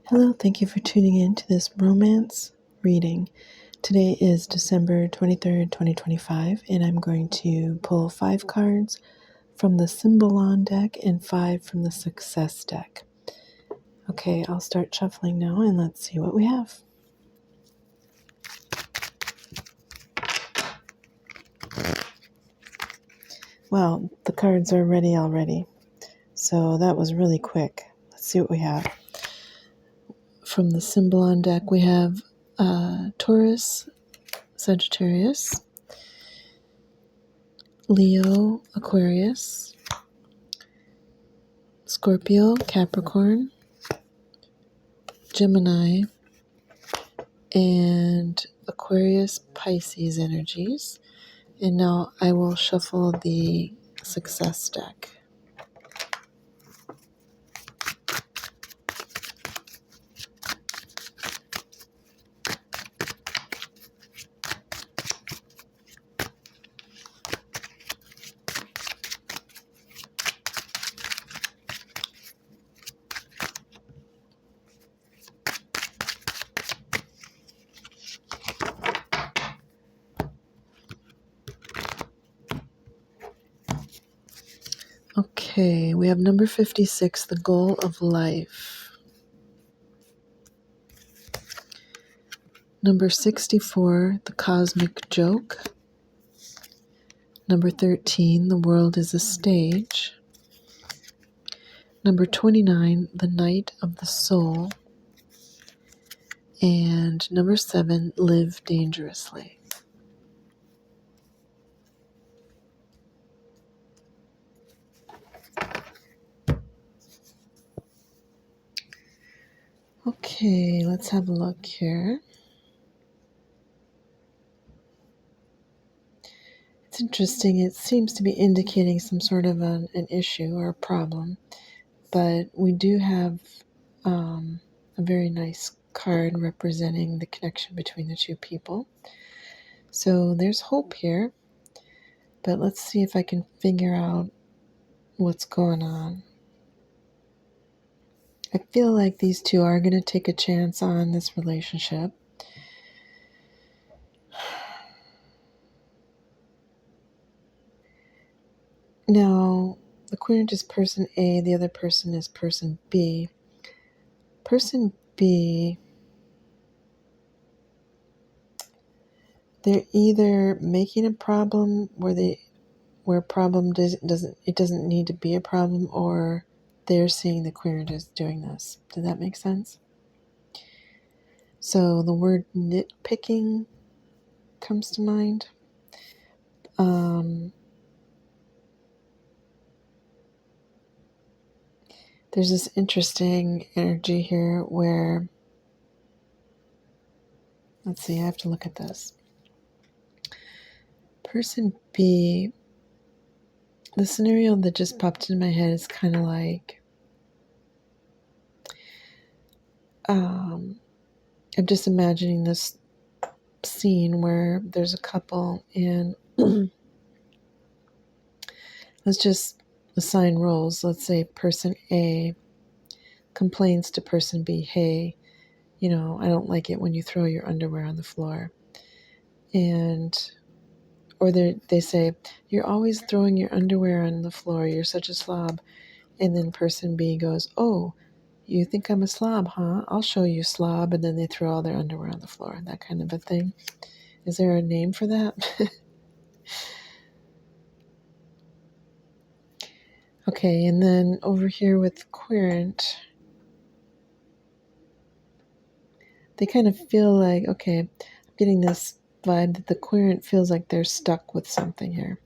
Hello, thank you for tuning in to this romance reading. Today is December 23rd, 2025, and I'm going to pull 5 cards from the Symbolon deck and 5 from the Success deck. Okay, I'll start shuffling now and let's see what we have. Well, the cards are ready already, so that was really quick. Let's see what we have. From the Symbolon deck, we have Taurus, Sagittarius, Leo, Aquarius, Scorpio, Capricorn, Gemini, and Aquarius, Pisces energies. And now I will shuffle the Success deck. Okay, we have number 56, the goal of life. Number 64, the cosmic joke. Number 13, the world is a stage. Number 29, the night of the soul. And number 7, live dangerously. Okay, let's have a look here. It's interesting. It seems to be indicating some sort of an issue or a problem, but we do have a very nice card representing the connection between the two people. So there's hope here, but let's see if I can figure out what's going on. I feel like these two are going to take a chance on this relationship. Now, the querent is person A, the other person is person B. Person B, they're either making a problem where problem doesn't need to be a problem, or they're seeing the querent is doing this. Does that make sense? So the word nitpicking comes to mind. There's this interesting energy here where, let's see, I have to look at this. Person B, the scenario that just popped in my head is kind of like, I'm just imagining this scene where there's a couple and let's just assign roles. Let's say person A complains to person B, hey, I don't like it when you throw your underwear on the floor. Or they say, you're always throwing your underwear on the floor. You're such a slob. And then person B goes, oh, you think I'm a slob, huh? I'll show you, slob. And then they throw all their underwear on the floor. That kind of a thing. Is there a name for that? Okay, and then over here with querent, they kind of feel like, okay, I'm getting this vibe that the querent feels like they're stuck with something here.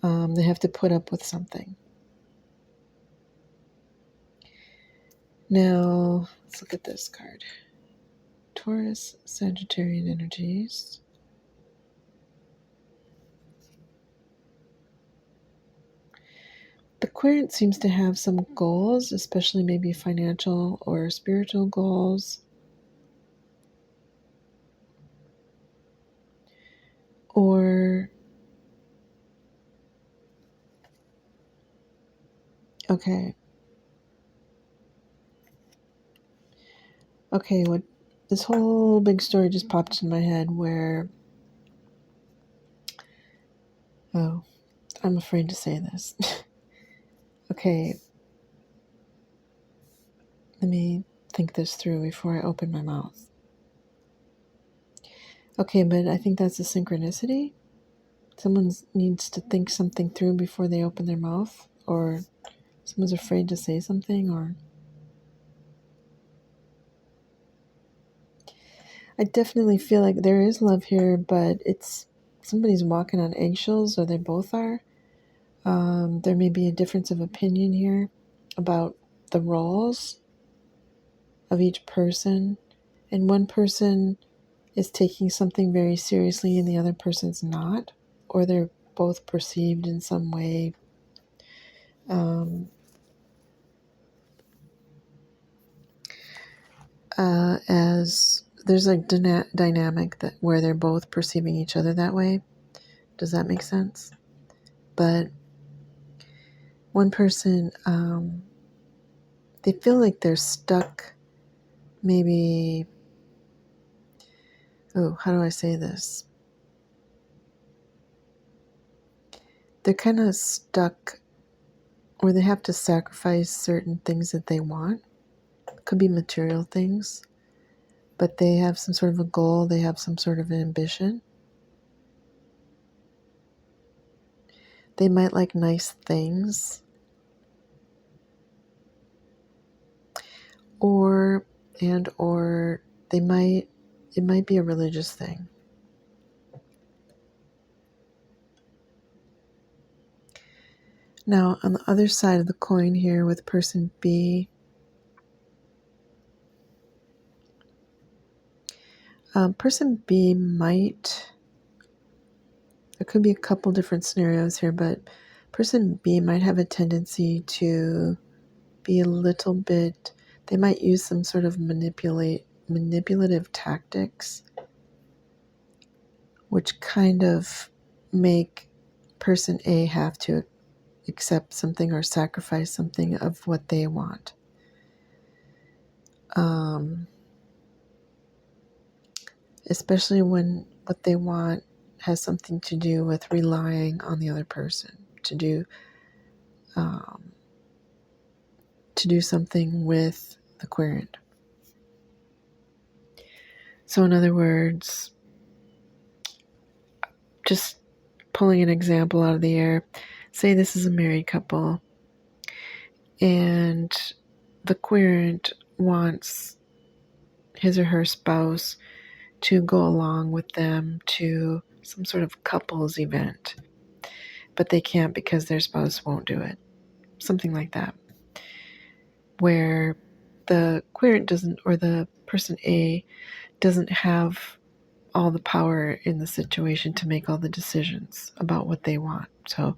They have to put up with something. Now, let's look at this card. Taurus, Sagittarian energies. The querent seems to have some goals, especially maybe financial or spiritual goals. Or, okay. Okay, what this whole big story just popped in my head where, oh, I'm afraid to say this. Okay, let me think this through before I open my mouth. Okay, but I think that's a synchronicity. Someone needs to think something through before they open their mouth, or someone's afraid to say something, or I definitely feel like there is love here, but it's somebody's walking on eggshells, or they both are. There may be a difference of opinion here about the roles of each person, and one person is taking something very seriously and the other person's not, or they're both perceived in some way um, as there's a dynamic that where they're both perceiving each other that way. Does that make sense? But one person, they feel like they're stuck. Maybe, oh, how do I say this? They're kind of stuck, or they have to sacrifice certain things that they want. It could be material things, but they have some sort of a goal, they have some sort of an ambition. They might like nice things, or or they might it might be a religious thing. Now, on the other side of the coin here with person B, person B might, there could be a couple different scenarios here, but person B might have a tendency to be a little bit, they might use some sort of manipulative tactics, which kind of make person A have to accept something or sacrifice something of what they want. Especially when what they want has something to do with relying on the other person um, to do something with the querent. So in other words, just pulling an example out of the air, say this is a married couple and the querent wants his or her spouse to go along with them to some sort of couples event, but they can't because their spouse won't do it. Something like that. Where the querent doesn't, or the person A doesn't have all the power in the situation to make all the decisions about what they want. So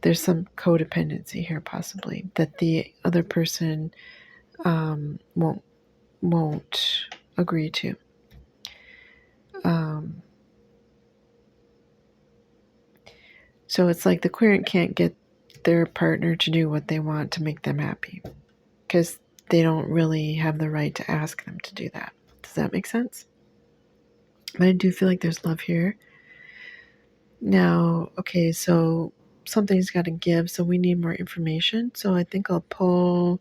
there's some codependency here, possibly, that the other person won't agree to. So it's like the querent can't get their partner to do what they want to make them happy because they don't really have the right to ask them to do that. Does that make sense? But I do feel like there's love here. Now, okay, so something's got to give, so we need more information. So I think I'll pull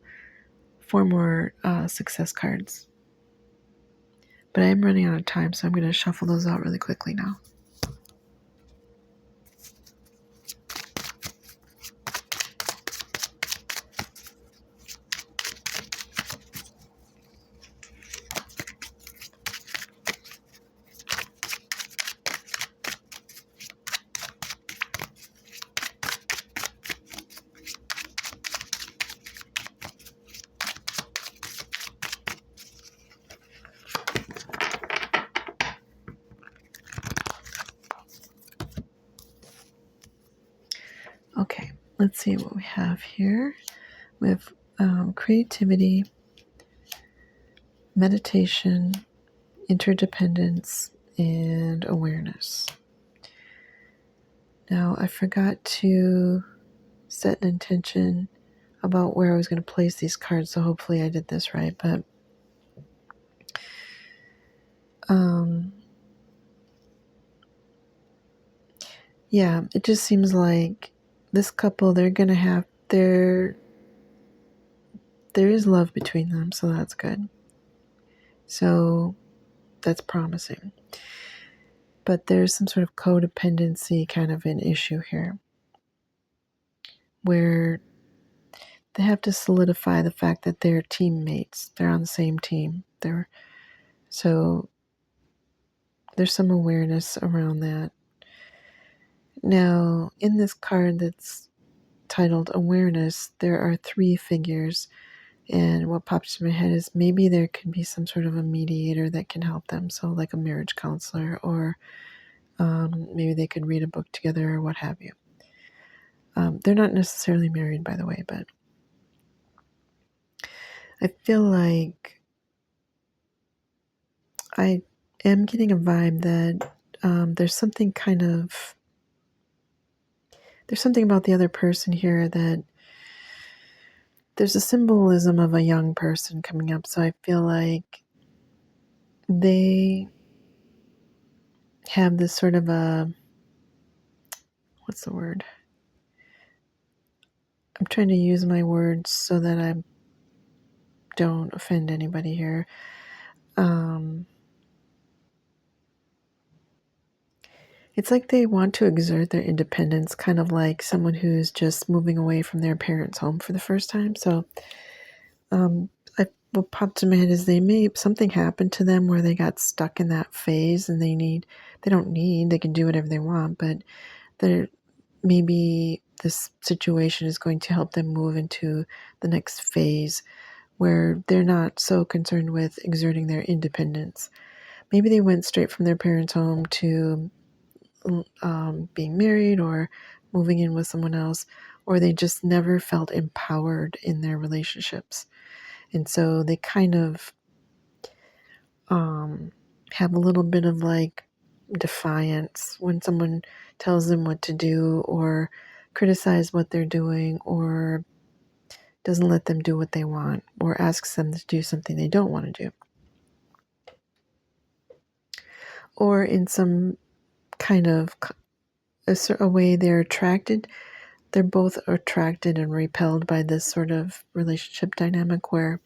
4 more success cards. But I am running out of time, so I'm going to shuffle those out really quickly now. Okay, let's see what we have here. We have creativity, meditation, interdependence, and awareness. Now, I forgot to set an intention about where I was going to place these cards, so hopefully I did this right. But Yeah, it just seems like this couple, they're gonna have there is love between them, so that's good. So that's promising. But there's some sort of codependency kind of an issue here where they have to solidify the fact that they're teammates. They're on the same team. So there's some awareness around that. Now, in this card that's titled Awareness, there are three figures. And what pops in my head is maybe there could be some sort of a mediator that can help them. So, like a marriage counselor, or maybe they could read a book together, or what have you. They're not necessarily married, by the way, but I feel like I am getting a vibe that there's something about the other person here that there's a symbolism of a young person coming up. So I feel like they have this sort of what's the word? I'm trying to use my words so that I don't offend anybody here. It's like they want to exert their independence, kind of like someone who's just moving away from their parents' home for the first time. So, what popped in my head is something happened to them where they got stuck in that phase, and they can do whatever they want, but maybe this situation is going to help them move into the next phase where they're not so concerned with exerting their independence. Maybe they went straight from their parents' home to being married or moving in with someone else, or they just never felt empowered in their relationships. And so they kind of have a little bit of like defiance when someone tells them what to do or criticize what they're doing or doesn't let them do what they want or asks them to do something they don't want to do. Or in some kind of a way they're both attracted and repelled by this sort of relationship dynamic where,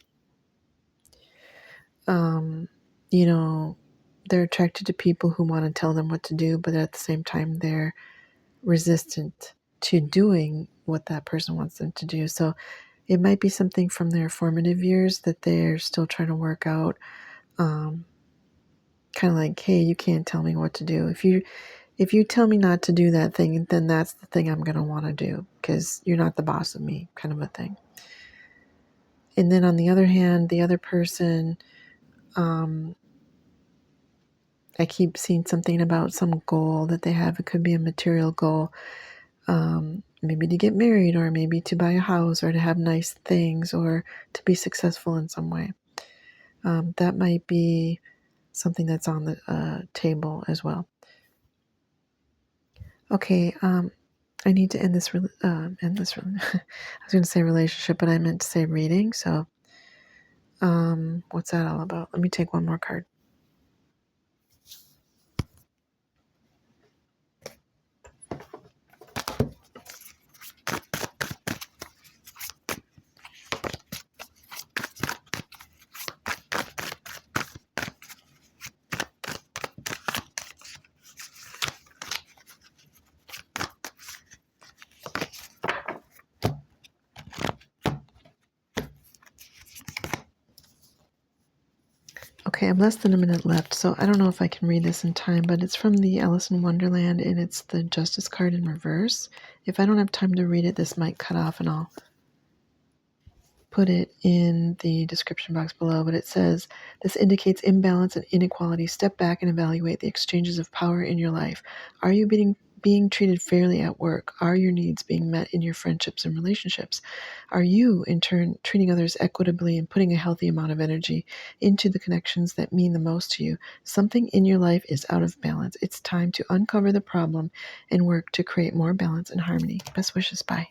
they're attracted to people who want to tell them what to do, but at the same time, they're resistant to doing what that person wants them to do. So it might be something from their formative years that they're still trying to work out. Kind of like, hey, you can't tell me what to do. If you tell me not to do that thing, then that's the thing I'm going to want to do because you're not the boss of me, kind of a thing. And then on the other hand, the other person, I keep seeing something about some goal that they have. It could be a material goal, maybe to get married or maybe to buy a house or to have nice things or to be successful in some way. That might be something that's on the table as well. Okay, I need to end this. I was going to say relationship, but I meant to say reading. So, what's that all about? Let me take one more card. Okay, I'm less than a minute left, so I don't know if I can read this in time, but it's from the Alice in Wonderland, and it's the Justice card in reverse. If I don't have time to read it, this might cut off, and I'll put it in the description box below, but it says, this indicates imbalance and inequality. Step back and evaluate the exchanges of power in your life. Are you being treated fairly at work? Are your needs being met in your friendships and relationships? Are you, in turn, treating others equitably and putting a healthy amount of energy into the connections that mean the most to you? Something in your life is out of balance. It's time to uncover the problem and work to create more balance and harmony. Best wishes. Bye.